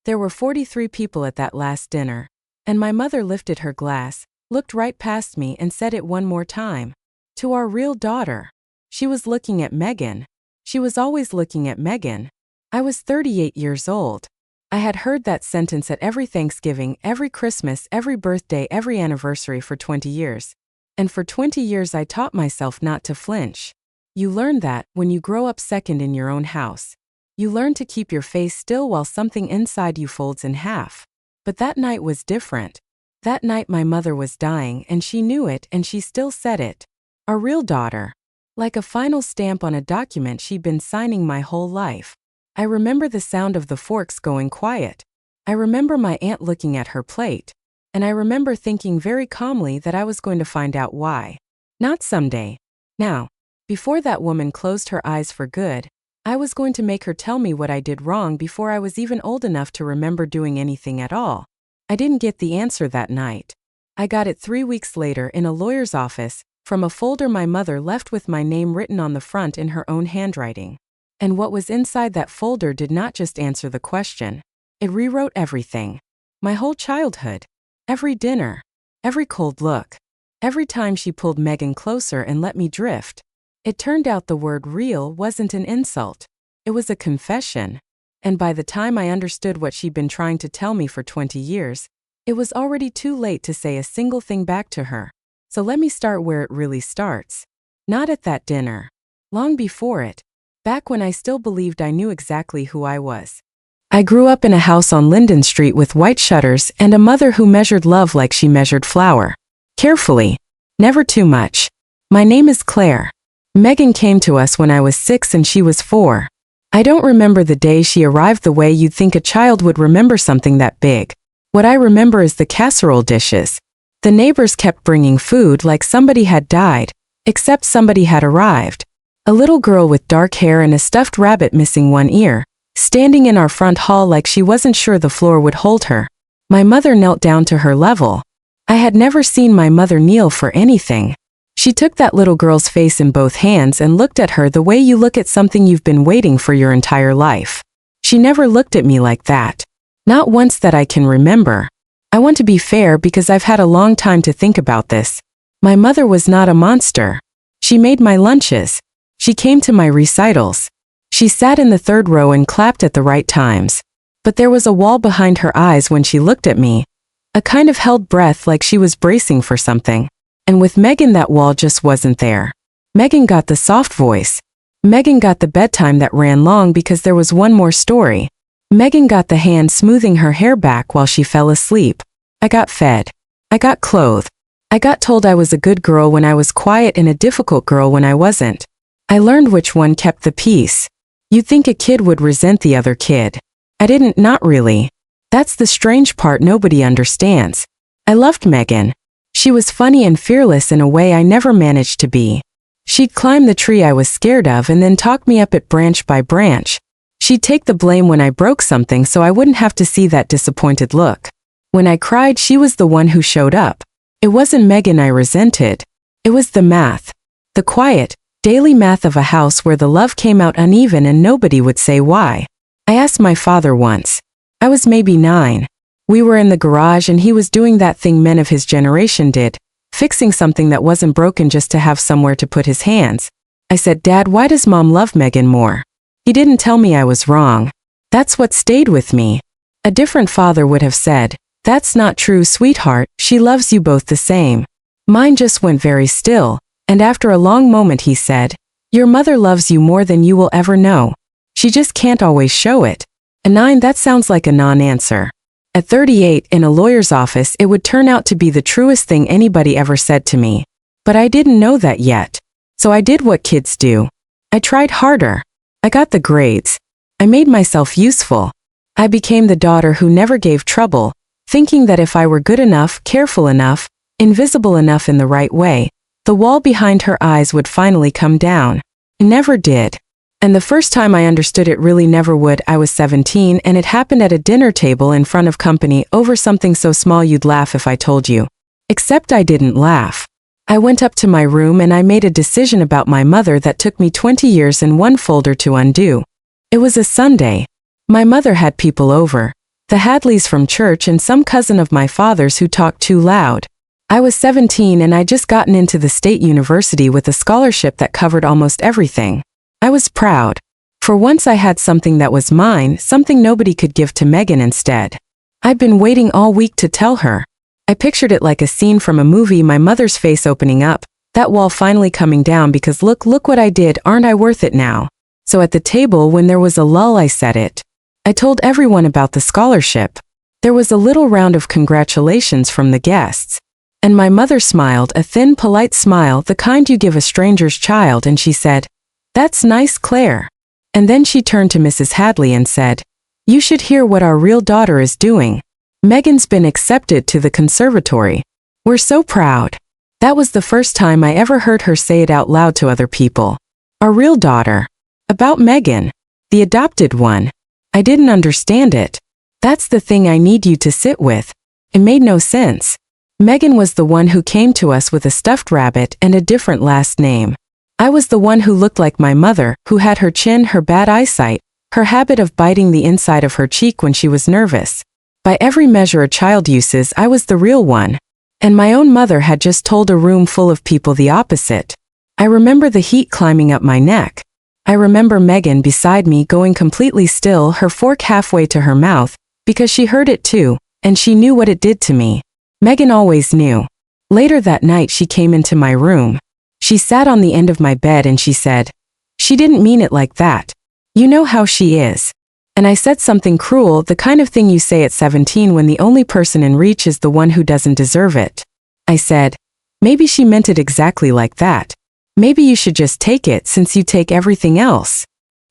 There were 43 people at that last dinner. And my mother lifted her glass, looked right past me and said it one more time. To our real daughter. She was looking at Megan. She was always looking at Megan. I was 38 years old. I had heard that sentence at every Thanksgiving, every Christmas, every birthday, every anniversary for 20 years. And for 20 years I taught myself not to flinch. You learn that when you grow up second in your own house. You learn to keep your face still while something inside you folds in half. But that night was different. That night my mother was dying and she knew it and she still said it. Our real daughter. Like a final stamp on a document she'd been signing my whole life. I remember the sound of the forks going quiet. I remember my aunt looking at her plate. And I remember thinking very calmly that I was going to find out why. Not someday. Now. Before that woman closed her eyes for good, I was going to make her tell me what I did wrong before I was even old enough to remember doing anything at all. I didn't get the answer that night. I got it 3 weeks later in a lawyer's office, from a folder my mother left with my name written on the front in her own handwriting. And what was inside that folder did not just answer the question. It rewrote everything. My whole childhood. Every dinner. Every cold look. Every time she pulled Megan closer and let me drift. It turned out the word real wasn't an insult. It was a confession. And by the time I understood what she'd been trying to tell me for 20 years, it was already too late to say a single thing back to her. So let me start where it really starts. Not at that dinner. Long before it. Back when I still believed I knew exactly who I was. I grew up in a house on Linden Street with white shutters and a mother who measured love like she measured flour. Carefully. Never too much. My name is Claire. Megan came to us when I was 6 and she was 4. I don't remember the day she arrived the way you'd think a child would remember something that big. What I remember is the casserole dishes. The neighbors kept bringing food like somebody had died, except somebody had arrived. A little girl with dark hair and a stuffed rabbit missing one ear, standing in our front hall like she wasn't sure the floor would hold her. My mother knelt down to her level. I had never seen my mother kneel for anything. She took that little girl's face in both hands and looked at her the way you look at something you've been waiting for your entire life. She never looked at me like that. Not once that I can remember. I want to be fair because I've had a long time to think about this. My mother was not a monster. She made my lunches. She came to my recitals. She sat in the third row and clapped at the right times. But there was a wall behind her eyes when she looked at me. A kind of held breath like she was bracing for something. And with Megan that wall just wasn't there. Megan got the soft voice. Megan got the bedtime that ran long because there was one more story. Megan got the hand smoothing her hair back while she fell asleep. I got fed. I got clothed. I got told I was a good girl when I was quiet and a difficult girl when I wasn't. I learned which one kept the peace. You'd think a kid would resent the other kid. I didn't, not really. That's the strange part nobody understands. I loved Megan. She was funny and fearless in a way I never managed to be. She'd climb the tree I was scared of and then talk me up it branch by branch. She'd take the blame when I broke something so I wouldn't have to see that disappointed look. When I cried, she was the one who showed up. It wasn't Megan I resented. It was the math. The quiet, daily math of a house where the love came out uneven and nobody would say why. I asked my father once. I was maybe 9. We were in the garage and he was doing that thing men of his generation did, fixing something that wasn't broken just to have somewhere to put his hands. I said, "Dad, why does Mom love Megan more?" He didn't tell me I was wrong. That's what stayed with me. A different father would have said, "That's not true, sweetheart, she loves you both the same." Mine just went very still, and after a long moment he said, "Your mother loves you more than you will ever know. She just can't always show it." A 9, that sounds like a non-answer. At 38, in a lawyer's office, it would turn out to be the truest thing anybody ever said to me. But I didn't know that yet. So I did what kids do. I tried harder. I got the grades. I made myself useful. I became the daughter who never gave trouble, thinking that if I were good enough, careful enough, invisible enough in the right way, the wall behind her eyes would finally come down. It never did. And the first time I understood it really never would, I was 17 and it happened at a dinner table in front of company over something so small you'd laugh if I told you. Except I didn't laugh. I went up to my room and I made a decision about my mother that took me 20 years and one folder to undo. It was a Sunday. My mother had people over. the Hadleys from church and some cousin of my father's who talked too loud. I was 17 and I just gotten into the state university with a scholarship that covered almost everything. I was proud. For once I had something that was mine, something nobody could give to Megan instead. I'd been waiting all week to tell her. I pictured it like a scene from a movie, my mother's face opening up, that wall finally coming down because look what I did, aren't I worth it now? So at the table when there was a lull I said it. I told everyone about the scholarship. There was a little round of congratulations from the guests. And my mother smiled, a thin, polite smile, the kind you give a stranger's child, and she said, "That's nice, Claire." And then she turned to Mrs. Hadley and said, "You should hear what our real daughter is doing. Megan's been accepted to the conservatory. We're so proud." That was the first time I ever heard her say it out loud to other people. Our real daughter. About Megan. The adopted one. I didn't understand it. That's the thing I need you to sit with. It made no sense. Megan was the one who came to us with a stuffed rabbit and a different last name. I was the one who looked like my mother, who had her chin, her bad eyesight, her habit of biting the inside of her cheek when she was nervous. By every measure a child uses, I was the real one. And my own mother had just told a room full of people the opposite. I remember the heat climbing up my neck. I remember Megan beside me going completely still, her fork halfway to her mouth, because she heard it too, and she knew what it did to me. Megan always knew. Later that night she came into my room. She sat on the end of my bed and she said, "She didn't mean it like that. You know how she is." And I said something cruel, the kind of thing you say at 17 when the only person in reach is the one who doesn't deserve it. I said, "Maybe she meant it exactly like that. Maybe you should just take it since you take everything else."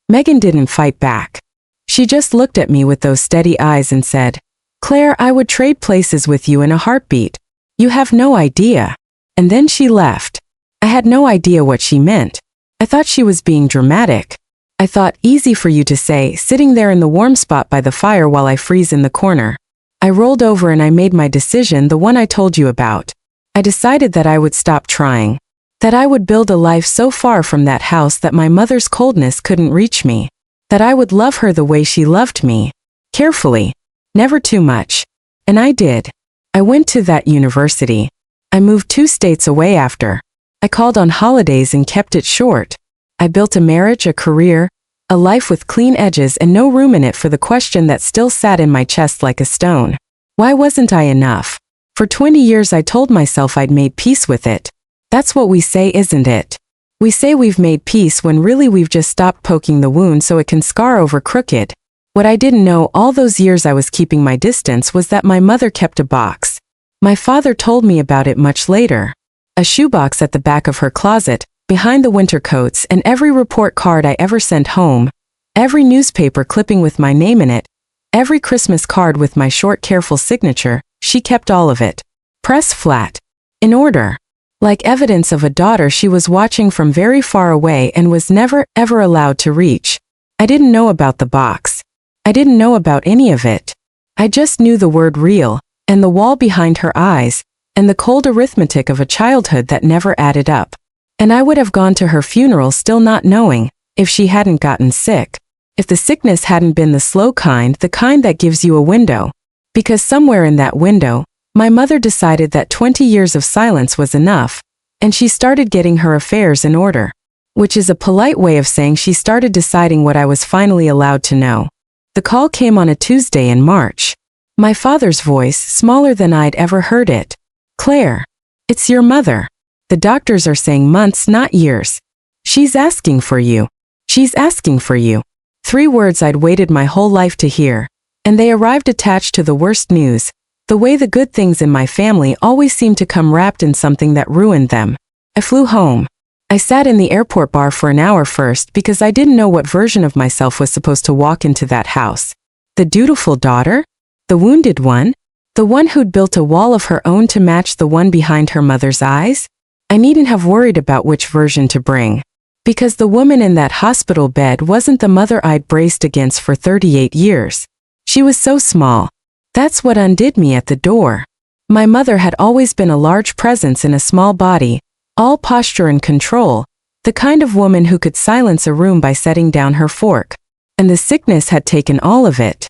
Megan didn't fight back. She just looked at me with those steady eyes and said, "Claire, I would trade places with you in a heartbeat. You have no idea." And then she left. I had no idea what she meant. I thought she was being dramatic. I thought, easy for you to say, sitting there in the warm spot by the fire while I freeze in the corner. I rolled over and I made my decision, the one I told you about. I decided that I would stop trying. That I would build a life so far from that house that my mother's coldness couldn't reach me. That I would love her the way she loved me. Carefully. Never too much. And I did. I went to that university. I moved 2 states away after. I called on holidays and kept it short. I built a marriage, a career, a life with clean edges and no room in it for the question that still sat in my chest like a stone. Why wasn't I enough? For 20 years I told myself I'd made peace with it. That's what we say, isn't it? We say we've made peace when really we've just stopped poking the wound so it can scar over crooked. What I didn't know all those years I was keeping my distance was that my mother kept a box. My father told me about it much later. A shoebox at the back of her closet, behind the winter coats and every report card I ever sent home, every newspaper clipping with my name in it, every Christmas card with my short careful signature, she kept all of it. Pressed flat. In order. Like evidence of a daughter she was watching from very far away and was never, ever allowed to reach. I didn't know about the box. I didn't know about any of it. I just knew the word real, and the wall behind her eyes, and the cold arithmetic of a childhood that never added up. And I would have gone to her funeral still not knowing, if she hadn't gotten sick. If the sickness hadn't been the slow kind, the kind that gives you a window. Because somewhere in that window, my mother decided that 20 years of silence was enough, and she started getting her affairs in order. Which is a polite way of saying she started deciding what I was finally allowed to know. The call came on a Tuesday in March. My father's voice, smaller than I'd ever heard it. "Claire, it's your mother. The doctors are saying months, not years. She's asking for you. She's asking for you." 3 words I'd waited my whole life to hear. And they arrived attached to the worst news, the way the good things in my family always seemed to come wrapped in something that ruined them. I flew home. I sat in the airport bar for an hour first because I didn't know what version of myself was supposed to walk into that house. The dutiful daughter? The wounded one? The one who'd built a wall of her own to match the one behind her mother's eyes? I needn't have worried about which version to bring. Because the woman in that hospital bed wasn't the mother I'd braced against for 38 years. She was so small. That's what undid me at the door. My mother had always been a large presence in a small body, all posture and control, the kind of woman who could silence a room by setting down her fork. And the sickness had taken all of it.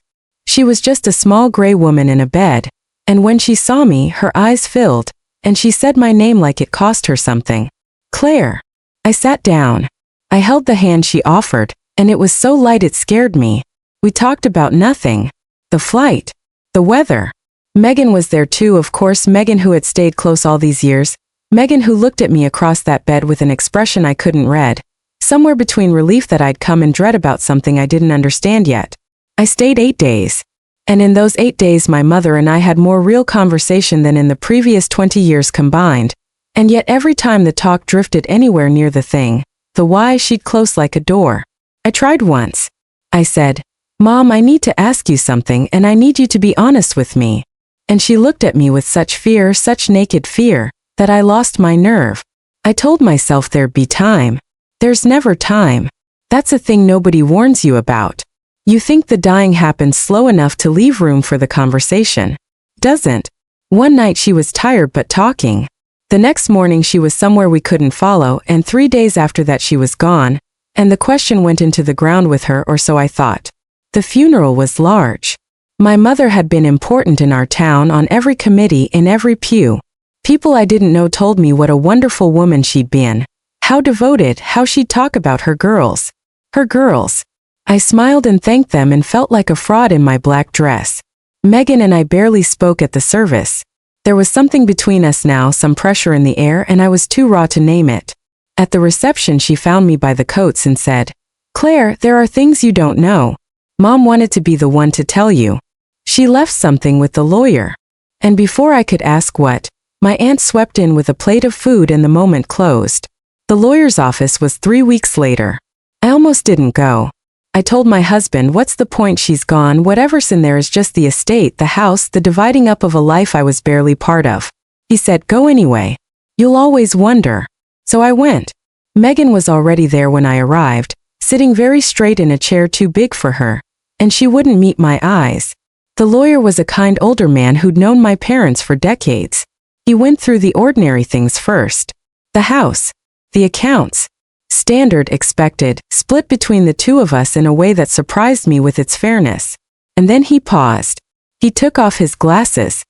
She was just a small gray woman in a bed, and when she saw me, her eyes filled, and she said my name like it cost her something. Claire. I sat down. I held the hand she offered, and it was so light it scared me. We talked about nothing. The flight. The weather. Megan was there too, of course, Megan who had stayed close all these years. Megan who looked at me across that bed with an expression I couldn't read. Somewhere between relief that I'd come and dread about something I didn't understand yet. I stayed 8 days. And in those 8 days my mother and I had more real conversation than in the previous 20 years combined. And yet every time the talk drifted anywhere near the thing, the why, she'd close like a door. I tried once. I said, "Mom, I need to ask you something and I need you to be honest with me." And she looked at me with such fear, such naked fear, that I lost my nerve. I told myself there'd be time. There's never time. That's a thing nobody warns you about. You think the dying happens slow enough to leave room for the conversation. Doesn't. One night she was tired but talking. The next morning she was somewhere we couldn't follow, and 3 days after that she was gone, and the question went into the ground with her, or so I thought. The funeral was large. My mother had been important in our town, on every committee, in every pew. People I didn't know told me what a wonderful woman she'd been. How devoted, how she'd talk about her girls. Her girls. I smiled and thanked them and felt like a fraud in my black dress. Megan and I barely spoke at the service. There was something between us now, some pressure in the air, and I was too raw to name it. At the reception she found me by the coats and said, "Claire, there are things you don't know. Mom wanted to be the one to tell you. She left something with the lawyer." And before I could ask what, my aunt swept in with a plate of food and the moment closed. The lawyer's office was 3 weeks later. I almost didn't go. I told my husband, what's the point, she's gone, whatever's in there is just the estate, the house, the dividing up of a life I was barely part of. He said, go anyway. You'll always wonder. So I went. Megan was already there when I arrived, sitting very straight in a chair too big for her, and she wouldn't meet my eyes. The lawyer was a kind older man who'd known my parents for decades. He went through the ordinary things first. The house. The accounts. Standard, expected, split between the two of us in a way that surprised me with its fairness. And then he paused. He took off his glasses.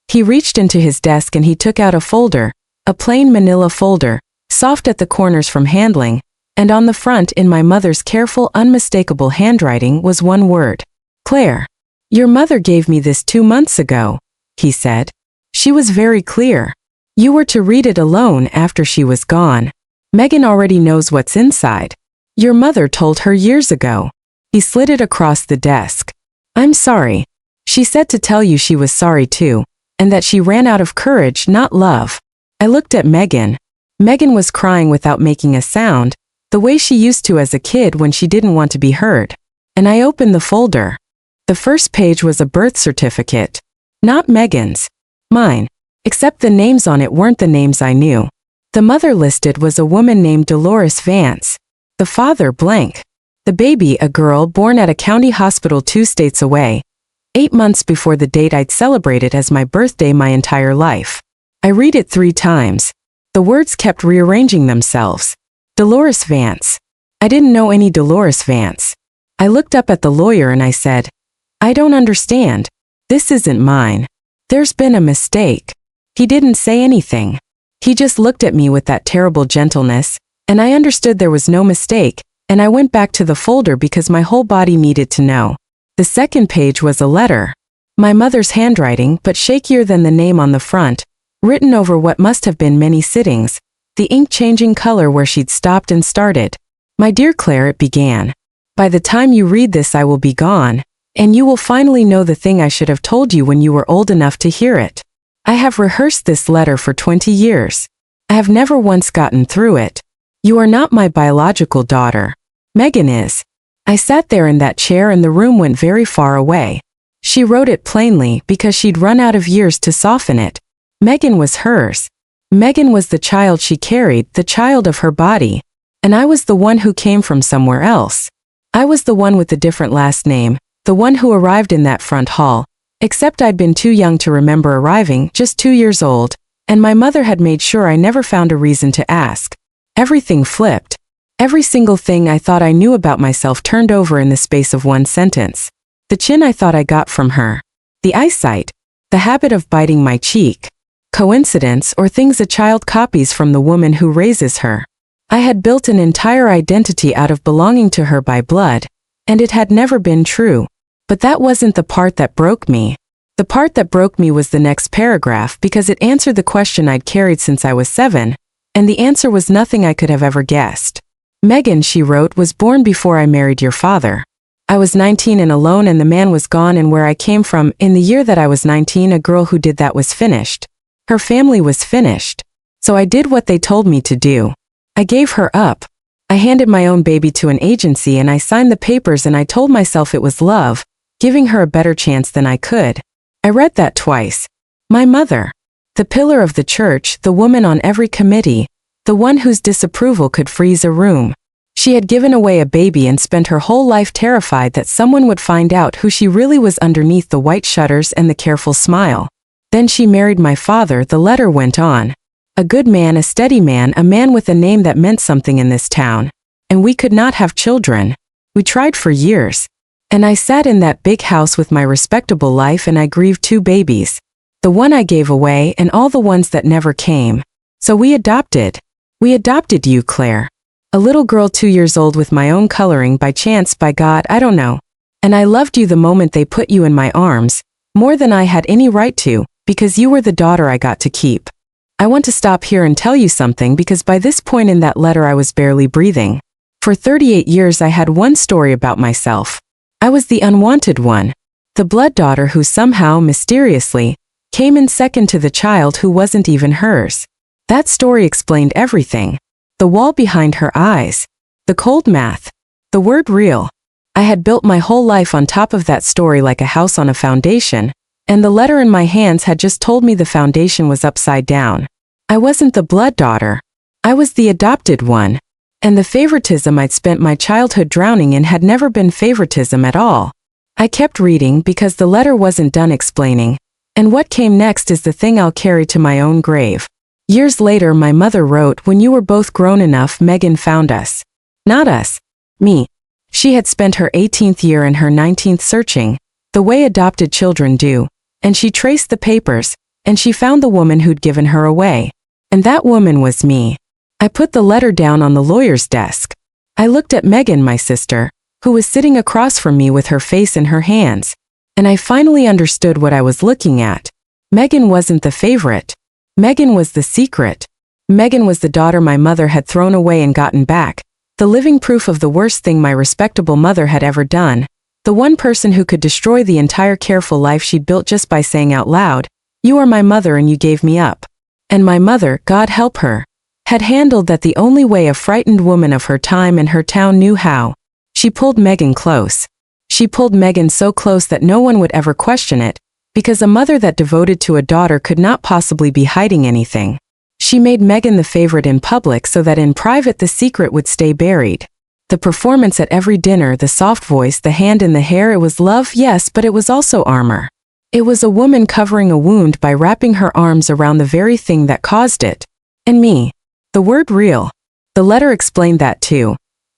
He reached into his desk and he took out a folder, a plain manila folder, soft at the corners from handling, and on the front in my mother's careful, unmistakable handwriting was one word. Claire. Your mother gave me this 2 months ago, he said. She was very clear. You were to read it alone after she was gone. Megan already knows what's inside. Your mother told her years ago. He slid it across the desk. I'm sorry. She said to tell you she was sorry too, and that she ran out of courage, not love. I looked at Megan. Megan was crying without making a sound, the way she used to as a kid when she didn't want to be heard. And I opened the folder. The first page was a birth certificate. Not Megan's. Mine. Except the names on it weren't the names I knew. The mother listed was a woman named Dolores Vance. The father blank. The baby a girl born at a county hospital 2 states away. 8 months before the date I'd celebrated as my birthday my entire life. I read it 3 times. The words kept rearranging themselves. Dolores Vance. I didn't know any Dolores Vance. I looked up at the lawyer and I said, I don't understand. This isn't mine. There's been a mistake. He didn't say anything. He just looked at me with that terrible gentleness, and I understood there was no mistake, and I went back to the folder because my whole body needed to know. The second page was a letter. My mother's handwriting, but shakier than the name on the front, written over what must have been many sittings, the ink changing color where she'd stopped and started. My dear Claire, it began. By the time you read this I will be gone, and you will finally know the thing I should have told you when you were old enough to hear it. I have rehearsed this letter for 20 years. I have never once gotten through it. You are not my biological daughter. Megan is. I sat there in that chair and the room went very far away. She wrote it plainly because she'd run out of years to soften it. Megan was hers. Megan was the child she carried, the child of her body. And I was the one who came from somewhere else. I was the one with the different last name, the one who arrived in that front hall. Except I'd been too young to remember arriving, just 2 years old, and my mother had made sure I never found a reason to ask. Everything flipped. Every single thing I thought I knew about myself turned over in the space of 1 sentence. The chin I thought I got from her. The eyesight. The habit of biting my cheek. Coincidence or things a child copies from the woman who raises her. I had built an entire identity out of belonging to her by blood, and it had never been true. But that wasn't the part that broke me. The part that broke me was the next paragraph because it answered the question I'd carried since I was 7, and the answer was nothing I could have ever guessed. Megan, she wrote, was born before I married your father. I was 19 and alone, and the man was gone, and where I came from, in the year that I was 19, a girl who did that was finished. Her family was finished. So I did what they told me to do. I gave her up. I handed my own baby to an agency and I signed the papers, and I told myself it was love, giving her a better chance than I could. I read that twice. My mother. The pillar of the church, the woman on every committee, the one whose disapproval could freeze a room. She had given away a baby and spent her whole life terrified that someone would find out who she really was underneath the white shutters and the careful smile. Then she married my father, the letter went on. A good man, a steady man, a man with a name that meant something in this town. And we could not have children. We tried for years. And I sat in that big house with my respectable life, and I grieved 2 babies. The one I gave away and all the ones that never came. So we adopted. We adopted you, Claire. A little girl 2 years old with my own coloring, by chance, by God, I don't know. And I loved you the moment they put you in my arms, more than I had any right to, because you were the daughter I got to keep. I want to stop here and tell you something, because by this point in that letter I was barely breathing. For 38 years I had one story about myself. I was the unwanted one. The blood daughter who somehow, mysteriously, came in second to the child who wasn't even hers. That story explained everything. The wall behind her eyes. The cold math. The word real. I had built my whole life on top of that story like a house on a foundation, and the letter in my hands had just told me the foundation was upside down. I wasn't the blood daughter. I was the adopted one. And the favoritism I'd spent my childhood drowning in had never been favoritism at all. I kept reading because the letter wasn't done explaining, and what came next is the thing I'll carry to my own grave. Years later my mother wrote, when you were both grown enough, Megan found us. Not us. Me. She had spent her 18th year and her 19th searching, the way adopted children do, and she traced the papers, and she found the woman who'd given her away. And that woman was me. I put the letter down on the lawyer's desk. I looked at Megan, my sister, who was sitting across from me with her face in her hands, and I finally understood what I was looking at. Megan wasn't the favorite. Megan was the secret. Megan was the daughter my mother had thrown away and gotten back, the living proof of the worst thing my respectable mother had ever done, the one person who could destroy the entire careful life she'd built just by saying out loud, "You are my mother and you gave me up." And my mother, God help her, had handled that the only way a frightened woman of her time and her town knew how. She pulled Megan close. She pulled Megan so close that no one would ever question it, because a mother that devoted to a daughter could not possibly be hiding anything. She made Megan the favorite in public so that in private the secret would stay buried. The performance at every dinner, the soft voice, the hand in the hair, it was love, yes, but it was also armor. It was a woman covering a wound by wrapping her arms around the very thing that caused it. And me. The word real. The letter explained that too.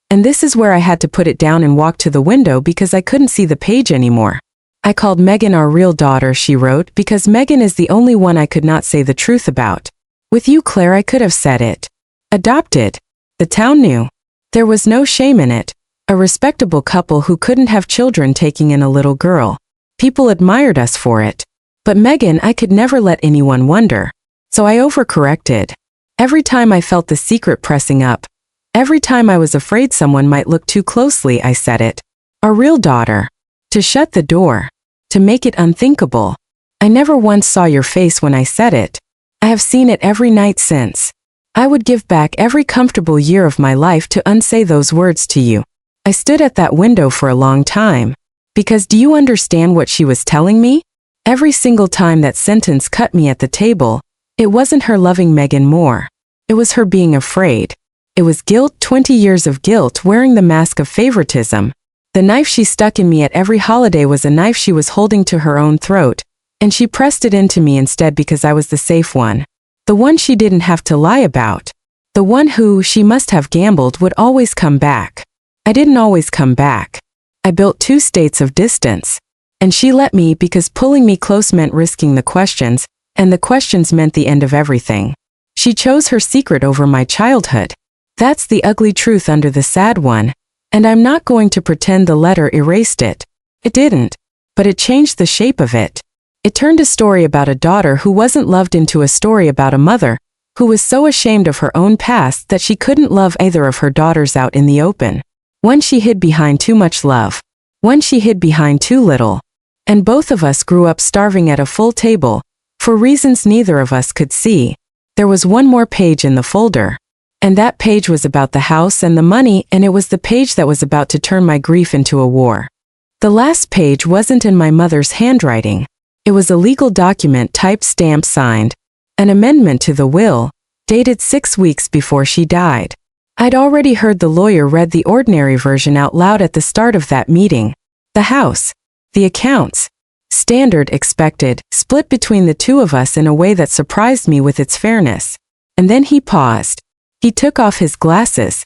And this is where I had to put it down and walk to the window because I couldn't see the page anymore. I called Megan our real daughter, she wrote, because Megan is the only one I could not say the truth about. With you, Claire, I could have said it. Adopted. The town knew. There was no shame in it. A respectable couple who couldn't have children taking in a little girl. People admired us for it. But Megan, I could never let anyone wonder. So I overcorrected. Every time I felt the secret pressing up, every time I was afraid someone might look too closely, I said it. Our real daughter. To shut the door. To make it unthinkable. I never once saw your face when I said it. I have seen it every night since. I would give back every comfortable year of my life to unsay those words to you. I stood at that window for a long time. Because do you understand what she was telling me? Every single time that sentence cut me at the table, it wasn't her loving Megan more. It was her being afraid. It was guilt, 20 years of guilt wearing the mask of favoritism. The knife she stuck in me at every holiday was a knife she was holding to her own throat, and she pressed it into me instead because I was the safe one. The one she didn't have to lie about. The one who, she must have gambled, would always come back. I didn't always come back. I built 2 states of distance. And she let me because pulling me close meant risking the questions, and the questions meant the end of everything. She chose her secret over my childhood. That's the ugly truth under the sad one, and I'm not going to pretend the letter erased it. It didn't, but it changed the shape of it. It turned a story about a daughter who wasn't loved into a story about a mother who was so ashamed of her own past that she couldn't love either of her daughters out in the open. One she hid behind too much love. One she hid behind too little. And both of us grew up starving at a full table, for reasons neither of us could see. There was one more page in the folder. And that page was about the house and the money, and it was the page that was about to turn my grief into a war. The last page wasn't in my mother's handwriting. It was a legal document typed, stamped, signed. An amendment to the will, dated 6 weeks before she died. I'd already heard the lawyer read the ordinary version out loud at the start of that meeting. The house, the accounts, standard, expected, split between the two of us in a way that surprised me with its fairness. And then he paused. He took off his glasses.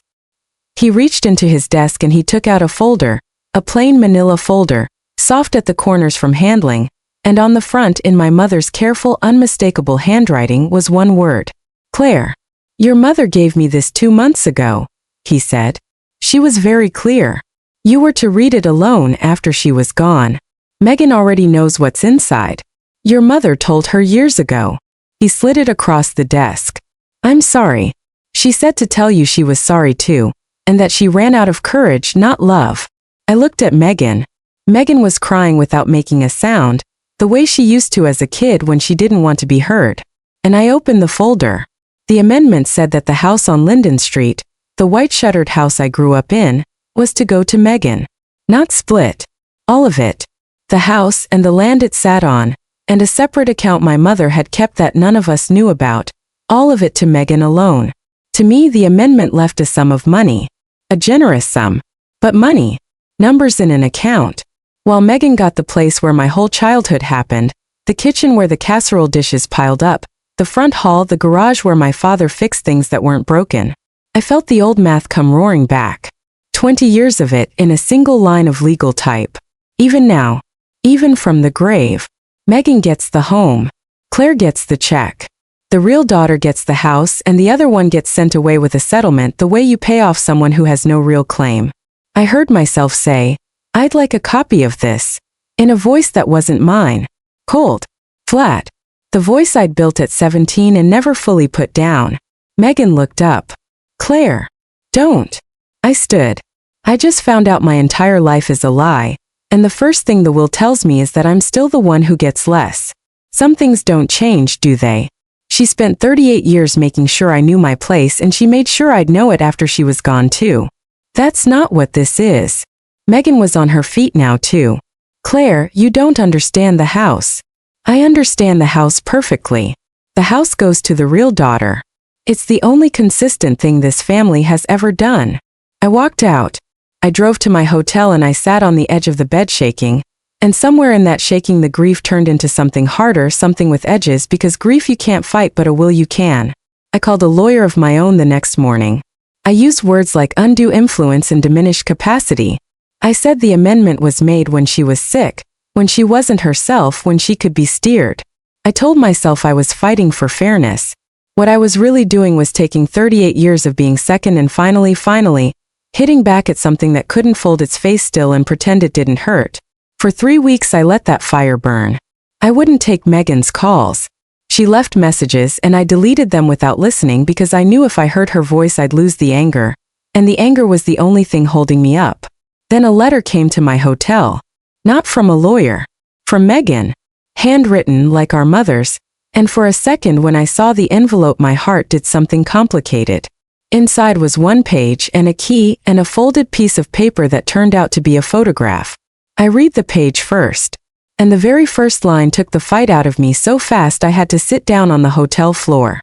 He reached into his desk and he took out a folder, a plain manila folder, soft at the corners from handling, and on the front in my mother's careful, unmistakable handwriting was one word. Claire. Your mother gave me this 2 months ago, he said. She was very clear. You were to read it alone after she was gone. Megan already knows what's inside. Your mother told her years ago. He slid it across the desk. I'm sorry. She said to tell you she was sorry too, and that she ran out of courage, not love. I looked at Megan. Megan was crying without making a sound, the way she used to as a kid when she didn't want to be heard. And I opened the folder. The amendment said that the house on Linden Street, the white-shuttered house I grew up in, was to go to Megan. Not split. All of it. The house and the land it sat on, and a separate account my mother had kept that none of us knew about. All of it to Megan alone. To me, the amendment left a sum of money. A generous sum. But money. Numbers in an account. While Megan got the place where my whole childhood happened, the kitchen where the casserole dishes piled up, the front hall, the garage where my father fixed things that weren't broken. I felt the old math come roaring back. 20 years of it in a single line of legal type. Even now, even from the grave, Megan gets the home. Claire gets the check. The real daughter gets the house and the other one gets sent away with a settlement, the way you pay off someone who has no real claim. I heard myself say, I'd like a copy of this. In a voice that wasn't mine. Cold. Flat. The voice I'd built at 17 and never fully put down. Megan looked up. Claire. Don't. I stood. I just found out my entire life is a lie, and the first thing the will tells me is that I'm still the one who gets less. Some things don't change, do they? She spent 38 years making sure I knew my place, and she made sure I'd know it after she was gone too. That's not what this is. Megan was on her feet now too. Claire, you don't understand the house. I understand the house perfectly. The house goes to the real daughter. It's the only consistent thing this family has ever done. I walked out. I drove to my hotel and I sat on the edge of the bed shaking, and somewhere in that shaking the grief turned into something harder, something with edges, because grief you can't fight but a will you can. I called a lawyer of my own the next morning. I used words like undue influence and diminished capacity. I said the amendment was made when she was sick, when she wasn't herself, when she could be steered. I told myself I was fighting for fairness. What I was really doing was taking 38 years of being second and finally, hitting back at something that couldn't fold its face still and pretend it didn't hurt. For 3 weeks I let that fire burn. I wouldn't take Megan's calls. She left messages and I deleted them without listening because I knew if I heard her voice I'd lose the anger. And the anger was the only thing holding me up. Then a letter came to my hotel. Not from a lawyer. From Megan. Handwritten like our mother's. And for a second when I saw the envelope my heart did something complicated. Inside was one page and a key and a folded piece of paper that turned out to be a photograph. I read the page first. And the very first line took the fight out of me so fast I had to sit down on the hotel floor.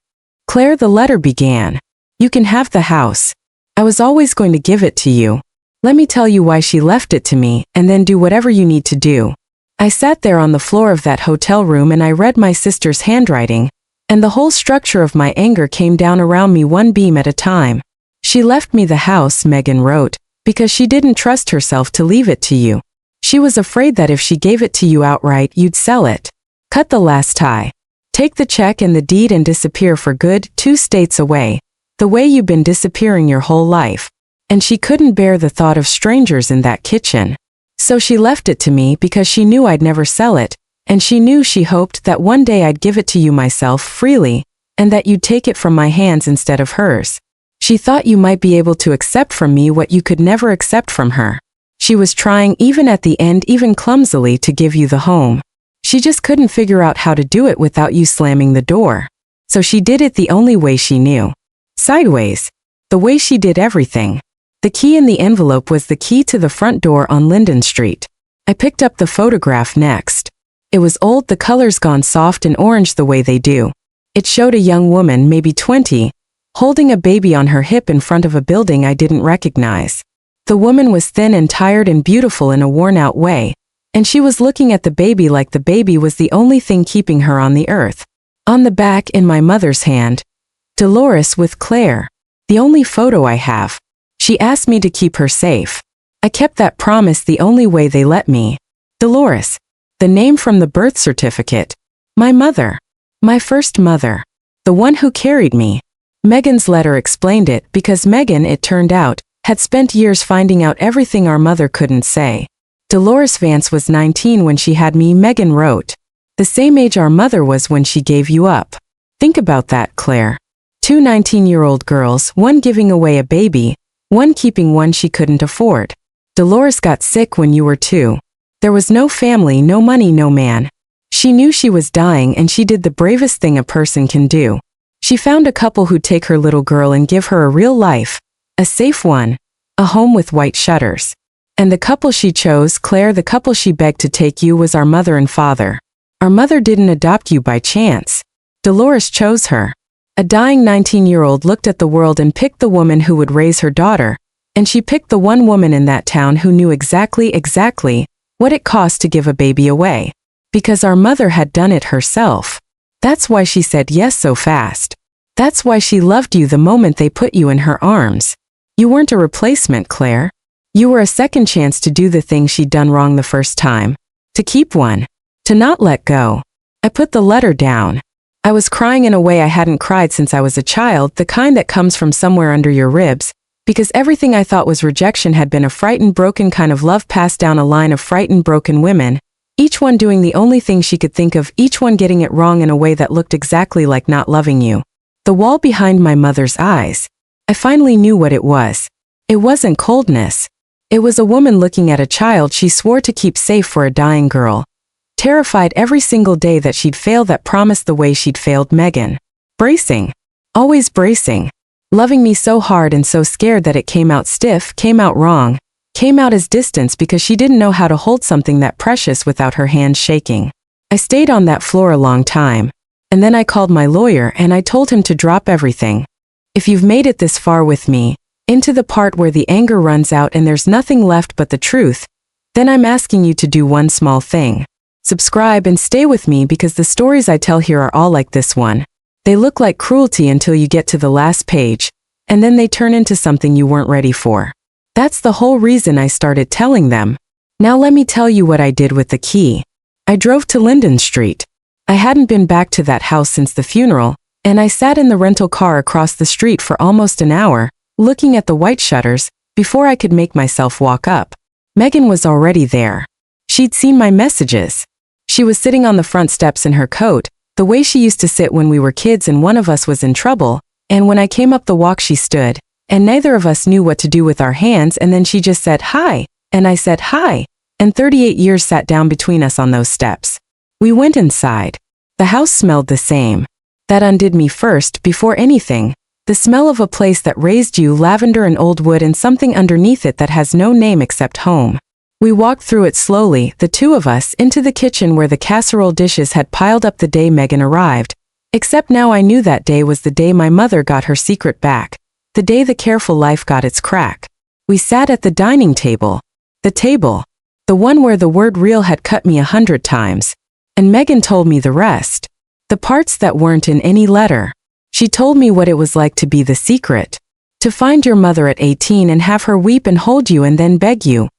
Claire, the letter began. You can have the house. I was always going to give it to you. Let me tell you why she left it to me, and then do whatever you need to do. I sat there on the floor of that hotel room and I read my sister's handwriting, and the whole structure of my anger came down around me one beam at a time. She left me the house, Megan wrote, because she didn't trust herself to leave it to you. She was afraid that if she gave it to you outright, you'd sell it. Cut the last tie. Take the check and the deed and disappear for good, 2 states away. The way you've been disappearing your whole life. And she couldn't bear the thought of strangers in that kitchen. So she left it to me because she knew I'd never sell it, and she hoped that one day I'd give it to you myself freely, and that you'd take it from my hands instead of hers. She thought you might be able to accept from me what you could never accept from her. She was trying even at the end, even clumsily, to give you the home. She just couldn't figure out how to do it without you slamming the door. So she did it the only way she knew. Sideways. The way she did everything. The key in the envelope was the key to the front door on Linden Street. I picked up the photograph next. It was old, the colors gone soft and orange the way they do. It showed a young woman, maybe 20, holding a baby on her hip in front of a building I didn't recognize. The woman was thin and tired and beautiful in a worn-out way, and she was looking at the baby like the baby was the only thing keeping her on the earth. On the back, in my mother's hand, Dolores with Claire. The only photo I have. She asked me to keep her safe. I kept that promise the only way they let me. Dolores. The name from the birth certificate. My mother. My first mother. The one who carried me. Megan's letter explained it because Megan, it turned out, had spent years finding out everything our mother couldn't say. Dolores Vance was 19 when she had me, Megan wrote. The same age our mother was when she gave you up. Think about that, Claire. 2 19-year-old girls, one giving away a baby, one keeping one she couldn't afford. Dolores got sick when you were 2. There was no family, no money, no man. She knew she was dying and she did the bravest thing a person can do. She found a couple who'd take her little girl and give her a real life. A safe one. A home with white shutters. And the couple she chose, Claire, the couple she begged to take you, was our mother and father. Our mother didn't adopt you by chance. Dolores chose her. A dying 19-year-old looked at the world and picked the woman who would raise her daughter, and she picked the one woman in that town who knew exactly what it cost to give a baby away. Because our mother had done it herself. That's why she said yes so fast. That's why she loved you the moment they put you in her arms. You weren't a replacement, Claire. You were a second chance to do the thing she'd done wrong the first time. To keep one. To not let go. I put the letter down. I was crying in a way I hadn't cried since I was a child, the kind that comes from somewhere under your ribs, because everything I thought was rejection had been a frightened, broken kind of love passed down a line of frightened, broken women, each one doing the only thing she could think of, each one getting it wrong in a way that looked exactly like not loving you. The wall behind my mother's eyes. I finally knew what it was. It wasn't coldness. It was a woman looking at a child she swore to keep safe for a dying girl. Terrified every single day that she'd fail that promise the way she'd failed Megan. Bracing. Always bracing. Loving me so hard and so scared that it came out stiff, came out wrong, came out as distance because she didn't know how to hold something that precious without her hands shaking. I stayed on that floor a long time. And then I called my lawyer and I told him to drop everything. If you've made it this far with me, into the part where the anger runs out and there's nothing left but the truth, then I'm asking you to do one small thing. Subscribe and stay with me because the stories I tell here are all like this one. They look like cruelty until you get to the last page, and then they turn into something you weren't ready for. That's the whole reason I started telling them. Now let me tell you what I did with the key. I drove to Linden Street. I hadn't been back to that house since the funeral, and I sat in the rental car across the street for almost an hour, looking at the white shutters, before I could make myself walk up. Megan was already there. She'd seen my messages. She was sitting on the front steps in her coat, the way she used to sit when we were kids and one of us was in trouble, and when I came up the walk she stood, and neither of us knew what to do with our hands, and then she just said hi, and I said hi, and 38 years sat down between us on those steps. We went inside. The house smelled the same. That undid me first, before anything. The smell of a place that raised you, lavender and old wood and something underneath it that has no name except home. We walked through it slowly, the two of us, into the kitchen where the casserole dishes had piled up the day Megan arrived. Except now I knew that day was the day my mother got her secret back. The day the careful life got its crack. We sat at the dining table. The table. The one where the word real had cut me 100 times. And Megan told me the rest. The parts that weren't in any letter. She told me what it was like to be the secret. To find your mother at 18 and have her weep and hold you and then beg you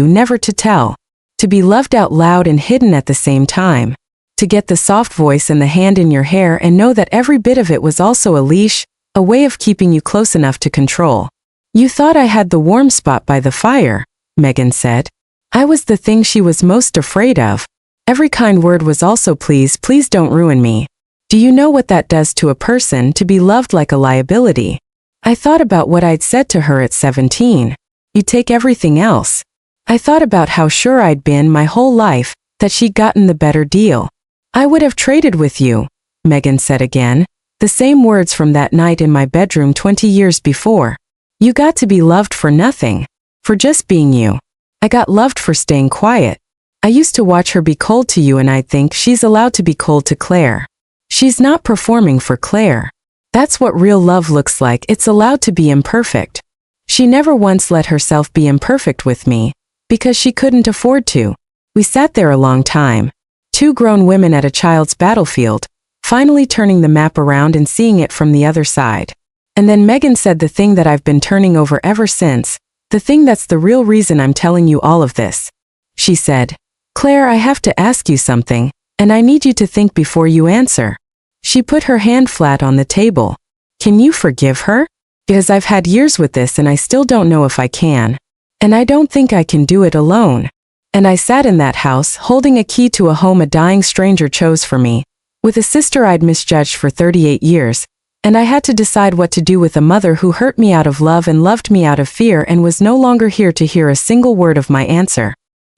never to tell. To be loved out loud and hidden at the same time. To get the soft voice and the hand in your hair and know that every bit of it was also a leash, a way of keeping you close enough to control. You thought I had the warm spot by the fire, Megan said. I was the thing she was most afraid of. Every kind word was also please, please don't ruin me. Do you know what that does to a person to be loved like a liability? I thought about what I'd said to her at 17. You take everything else. I thought about how sure I'd been my whole life that she'd gotten the better deal. I would have traded with you, Megan said again, the same words from that night in my bedroom 20 years before. You got to be loved for nothing, for just being you. I got loved for staying quiet. I used to watch her be cold to you and I'd think she's allowed to be cold to Claire. She's not performing for Claire. That's what real love looks like, it's allowed to be imperfect. She never once let herself be imperfect with me, because she couldn't afford to. We sat there a long time. Two grown women at a child's battlefield, finally turning the map around and seeing it from the other side. And then Megan said the thing that I've been turning over ever since, the thing that's the real reason I'm telling you all of this. She said, Claire, I have to ask you something, and I need you to think before you answer. She put her hand flat on the table. Can you forgive her? Because I've had years with this and I still don't know if I can. And I don't think I can do it alone. And I sat in that house holding a key to a home a dying stranger chose for me, with a sister I'd misjudged for 38 years, and I had to decide what to do with a mother who hurt me out of love and loved me out of fear and was no longer here to hear a single word of my answer.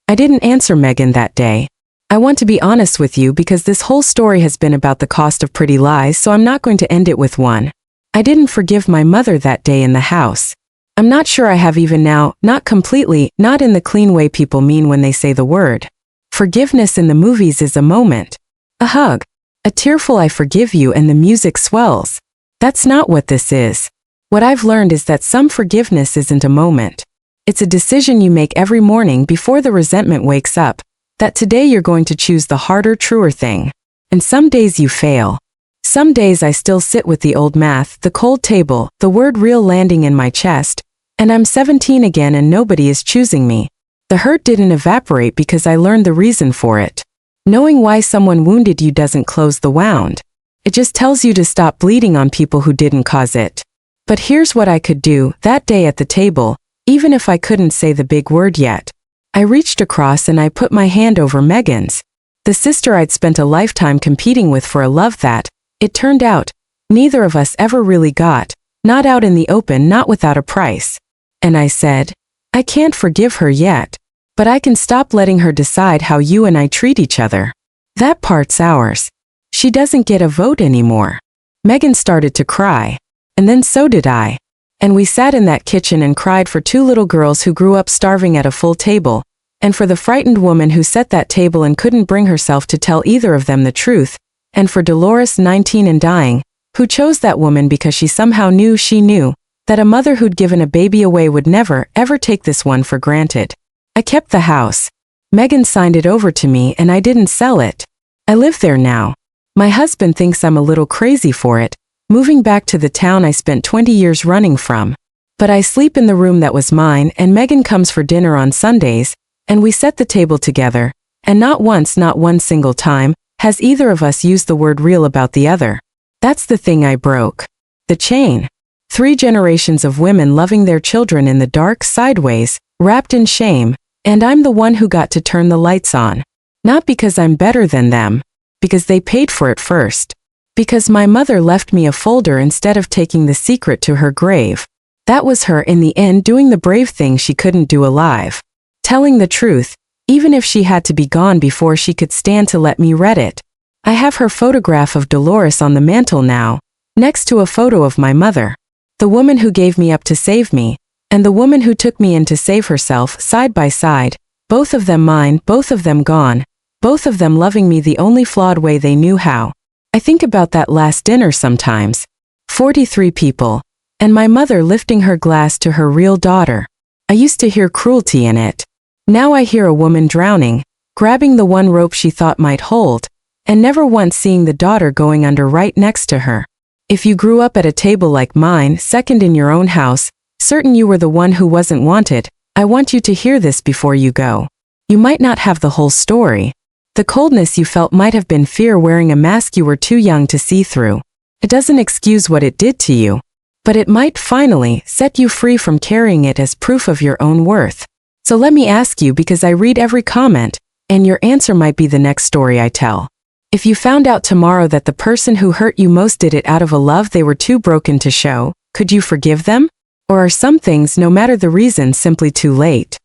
I didn't answer Megan that day. I want to be honest with you because this whole story has been about the cost of pretty lies, so I'm not going to end it with one. I didn't forgive my mother that day in the house. I'm not sure I have even now, not completely, not in the clean way people mean when they say the word. Forgiveness in the movies is a moment. A hug. A tearful I forgive you and the music swells. That's not what this is. What I've learned is that some forgiveness isn't a moment. It's a decision you make every morning before the resentment wakes up, that today you're going to choose the harder, truer thing. And some days you fail. Some days I still sit with the old math, the cold table, the word real landing in my chest, and I'm 17 again and nobody is choosing me. The hurt didn't evaporate because I learned the reason for it. Knowing why someone wounded you doesn't close the wound. It just tells you to stop bleeding on people who didn't cause it. But here's what I could do that day at the table, even if I couldn't say the big word yet. I reached across and I put my hand over Megan's. The sister I'd spent a lifetime competing with for a love that, it turned out, neither of us ever really got, not out in the open, not without a price. And I said, I can't forgive her yet, but I can stop letting her decide how you and I treat each other. That part's ours. She doesn't get a vote anymore. Megan started to cry. And then so did I. And we sat in that kitchen and cried for two little girls who grew up starving at a full table, and for the frightened woman who set that table and couldn't bring herself to tell either of them the truth, and for Dolores, 19 and dying, who chose that woman because she somehow knew she knew that a mother who'd given a baby away would never, ever take this one for granted. I kept the house. Megan signed it over to me and I didn't sell it. I live there now. My husband thinks I'm a little crazy for it, moving back to the town I spent 20 years running from. But I sleep in the room that was mine and Megan comes for dinner on Sundays, and we set the table together, and not once, not one single time, has either of us used the word real about the other. That's the thing I broke. The chain. 3 generations of women loving their children in the dark, sideways, wrapped in shame, and I'm the one who got to turn the lights on. Not because I'm better than them, because they paid for it first. Because my mother left me a folder instead of taking the secret to her grave. That was her in the end doing the brave thing she couldn't do alive. Telling the truth, even if she had to be gone before she could stand to let me read it. I have her photograph of Dolores on the mantle now, next to a photo of my mother. The woman who gave me up to save me, and the woman who took me in to save herself, side by side, both of them mine, both of them gone, both of them loving me the only flawed way they knew how. I think about that last dinner sometimes. 43 people, and my mother lifting her glass to her real daughter. I used to hear cruelty in it. Now I hear a woman drowning, grabbing the one rope she thought might hold, and never once seeing the daughter going under right next to her. If you grew up at a table like mine, second in your own house, certain you were the one who wasn't wanted, I want you to hear this before you go. You might not have the whole story. The coldness you felt might have been fear wearing a mask you were too young to see through. It doesn't excuse what it did to you, but it might finally set you free from carrying it as proof of your own worth. So let me ask you, because I read every comment, and your answer might be the next story I tell. If you found out tomorrow that the person who hurt you most did it out of a love they were too broken to show, could you forgive them? Or are some things, no matter the reason, simply too late?